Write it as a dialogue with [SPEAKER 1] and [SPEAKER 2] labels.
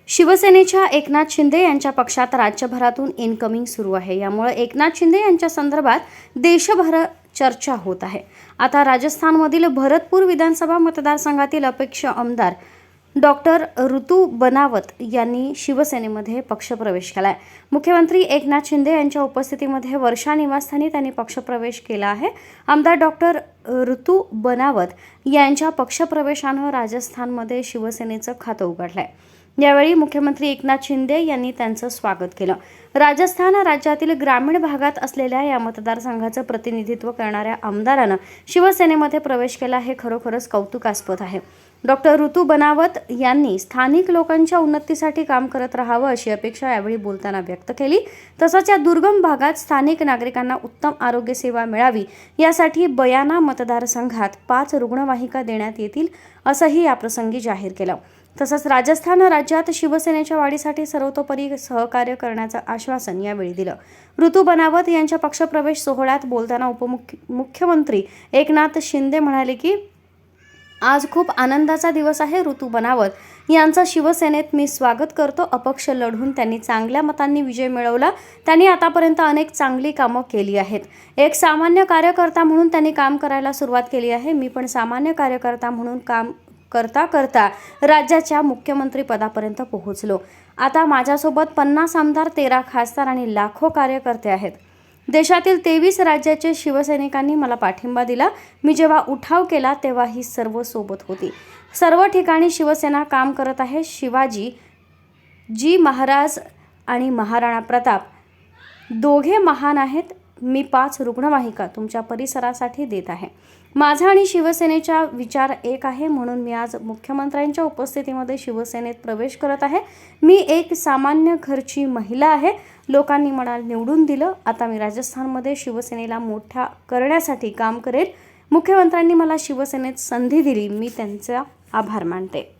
[SPEAKER 1] शिवसेनेच्या एकनाथ शिंदे यांच्या पक्षात राज्यभरातून इनकमिंग सुरू आहे। यामुळे एकनाथ शिंदे यांच्या संदर्भात देशभर चर्चा होत आहे। आता राजस्थानमधील भरतपूर विधानसभा मतदारसंघातील अपेक्ष आमदार डॉक्टर ऋतू बनावत यांनी शिवसेनेमध्ये पक्षप्रवेश केलाय। मुख्यमंत्री एकनाथ शिंदे यांच्या उपस्थितीमध्ये वर्षा निवासस्थानी त्यांनी पक्षप्रवेश केला आहे। आमदार डॉक्टर ऋतू बनावत यांच्या पक्षप्रवेशानं राजस्थानमध्ये शिवसेनेचं खातं उघडलंय। यावेळी मुख्यमंत्री एकनाथ शिंदे यांनी त्यांचं स्वागत केलं। राजस्थान राज्यातील ग्रामीण भागात असलेल्या या मतदारसंघाचं प्रतिनिधित्व करणाऱ्या आमदारानं शिवसेनेमध्ये प्रवेश केला हे खरोखरच कौतुकास्पद आहे। डॉक्टर ऋतू बनावत यांनी स्थानिक लोकांच्या उन्नतीसाठी काम करत राहावं अशी अपेक्षा यावेळी बोलताना व्यक्त केली। तसंच या दुर्गम भागात स्थानिक नागरिकांना उत्तम आरोग्य सेवा मिळावी यासाठी बयाना मतदारसंघात 5 रुग्णवाहिका देण्यात येतील असंही याप्रसंगी जाहीर केलं। तसंच राजस्थान राज्यात शिवसेनेच्या वाढीसाठी सर्वतोपरी सहकार्य करण्याचं आश्वासन यावेळी दिलं। ऋतू बनावत यांच्या पक्षप्रवेश सोहळ्यात बोलताना उपमुख्यमंत्री एकनाथ शिंदे म्हणाले की आज खूप आनंदाचा दिवस आहे। ऋतू बनावत यांचं शिवसेनेत मी स्वागत करतो। अपक्ष लढून त्यांनी चांगल्या मतांनी विजय मिळवला। त्यांनी आतापर्यंत अनेक चांगली कामं केली आहेत। एक सामान्य कार्यकर्ता म्हणून त्यांनी काम करायला सुरुवात केली आहे। मी पण सामान्य कार्यकर्ता म्हणून काम करता करता राज्याच्या मुख्यमंत्री पदापर्यंत पोहोचलो। आता माझ्यासोबत 50 आमदार, 13 खासदार आणि लाखो कार्यकर्ते आहेत। देशातील 23 राज्याचे शिवसैनिकांनी मला पाठिंबा दिला। मी जेव्हा उठाव केला तेव्हा ही सर्व सोबत होती। सर्व ठिकाणी शिवसेना काम करत आहे। शिवाजी जी महाराज आणि महाराणा प्रताप दोघे महान आहेत। मी 5 रुग्णवाहिका तुमच्या परिसरासाठी देत आहे। माझा आणि शिवसेनेचा विचार एक आहे, म्हणून मी आज मुख्यमंत्र्यांच्या उपस्थितीमध्ये शिवसेनेत प्रवेश करत आहे। मी एक सामान्य घरची महिला आहे। लोकांनी मला निवडून दिलं। आता मी राजस्थानमध्ये शिवसेनेला मोठा करण्यासाठी काम करेल। मुख्यमंत्र्यांनी मला शिवसेनेत संधी दिली, मी त्यांचा आभार मानते।